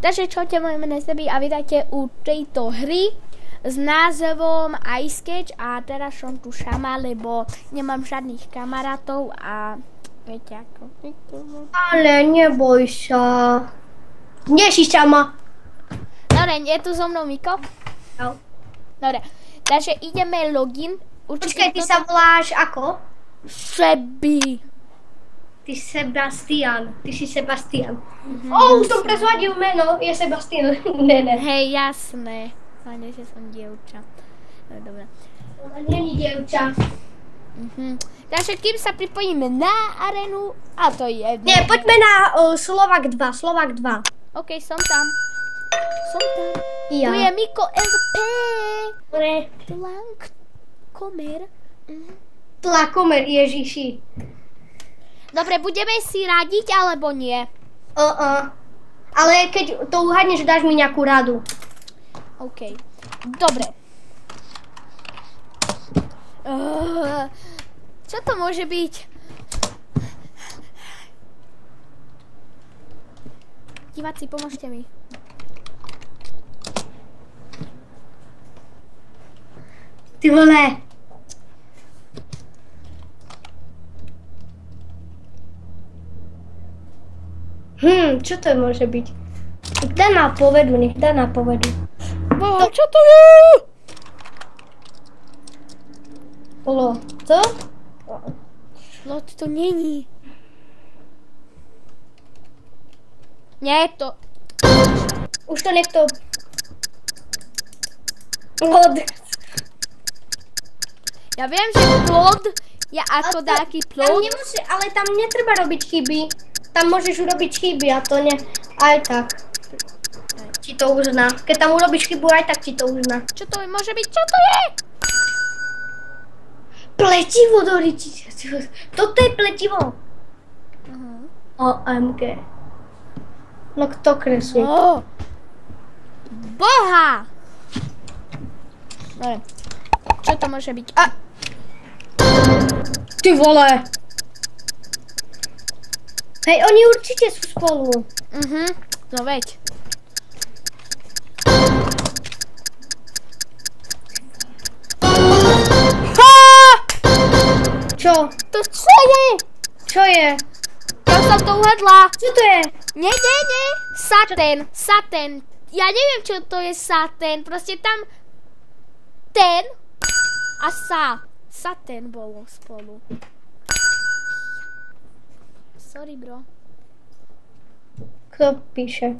Takže čaute, moje meno je Sebi a vítajte u tejto hry s názvom Ice Catch a teraz som tu sama, lebo nemám žiadnych kamarátov a viete ako. Ale neboj sa. Neši sama. Dobre, je tu so mnou Miko? No. Dobre, takže ideme login. Počkaj, ty sa voláš ako? Sebi. Ty Sebastian. Ty si Sebastian. Už som prezvadil meno, je Sebastian. Ne. Hej, jasné. Pane, že som dievča. Dobre. Ona není dievča. Takže kým sa pripojíme na arenu, a to je jedno. Nie, poďme na Slovak 2. Slovak 2. OK, som tam. Ja. Tu je Miko LP. Dobre. Tlakomer. Tlakomer, Ježiši. Dobre, budeme si radiť, alebo nie? Ale keď to uhádneš, dáš mi nejakú radu. OK. Dobre. Čo to môže byť? Diváci, pomôžte mi. Ty vole. Čo to môže byť? Nech dá na povedu. Boha, čo to je? Loto? Lot to není. Nie je to. Už to niekto... Plod. Ja viem, že plod je ako taký plod. Ale tam netreba robiť chyby. Tam môžeš urobiť chyby a to ne... Aj tak. Ti to uzná. Keď tam urobíš chybu, aj tak ti to uzná. Čo to môže byť? Čo to je? Pletivo, Doriči. Toto je pletivo. OMG. No kto kreslí? Boha! Dobre. Čo to môže byť? Ty vole. Hej, oni určite sú spolu. No veď. Čo? To čo je? Čo je? Ja som to uhadla. Čo to je? Nie. Satén. Ja neviem, čo to je satén. Proste tam ten a satén bolo spolu. Sorry, bro. Kto píše?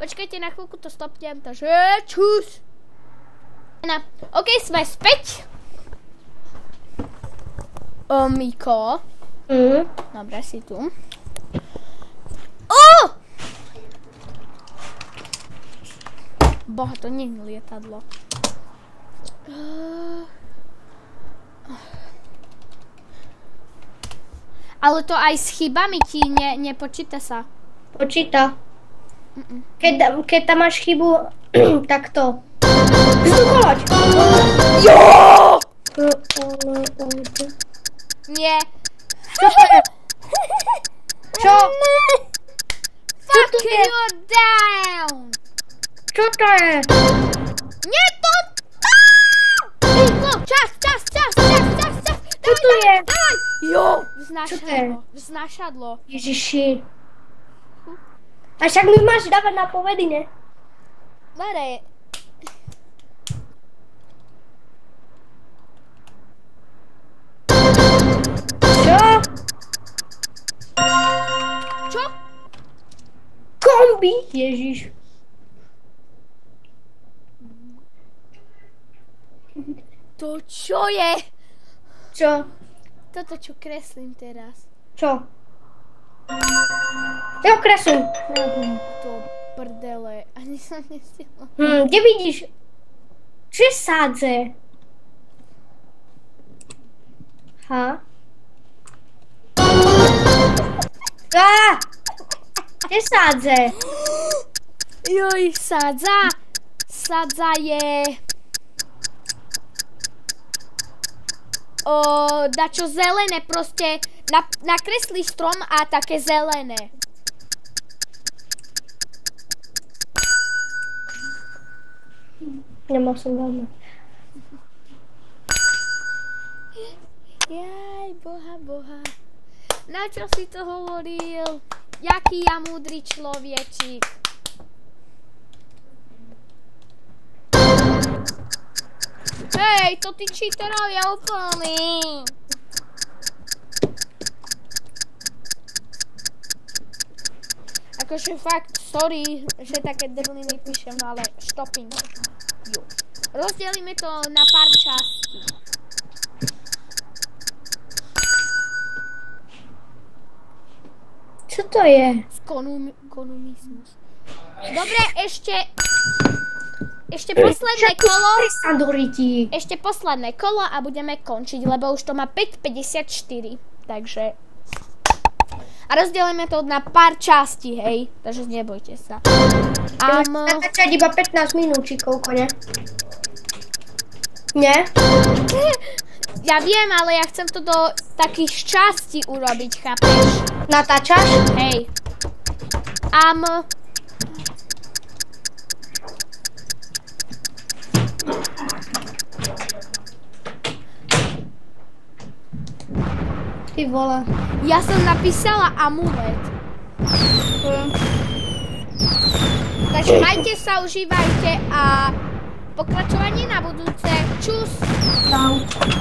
Počkajte, na chvíľku to stopnem, takže čus. OK, sme späť. Miko. Dobre, si tu. Boha, to nie je lietadlo. Ale to aj s chybami ti nepočíta sa. Počíta. Keď tam máš chybu, tak to. Vzducholoď! Jo! Nie. Čo to je? Čo? Fuck you down! Čo to je? Nie to! Rýchlo! Čas! Čo to je? Dávaj! Jo! Čo to je? Vznášadlo. Ježiši. A však mi máš dávať na povedy, ne? Dobre. Čo? Kombi! Ježiš. To čo je? Čo? Toto čo kreslím teraz. Čo? Jo, kresuj. To prdele. Ani som nestihla. Kde vidíš? Čo je sádze? Kde je sádze? Joj, sádza. Sádza je... dačo zelené, proste nakreslíš strom a také zelené. Nemal som veľmi. Jaj, boha. Na čo si to hovoril? Jaký ja múdry človečík. Hej, to tí cheaterovia úplný. Akože fakt, sorry, že také drliny píšem, ale štopím. Rozdelíme to na pár častí. Čo to je? Konumizmus. Dobre, ešte posledné kolo. Ešte posledné kolo a budeme končiť, lebo už to má 5:54. Takže... A rozdelíme to na pár častí, hej. Takže nebojte sa. Natáčať iba 15 minút, či koľko, ne? Nie? Ja viem, ale ja chcem to do takých častí urobiť, chápeš? Natáčaš? Hej. Ty vole. Ja som napísala amulet. Takže majte sa, užívajte a pokračovanie na budúce. Čus. Čau.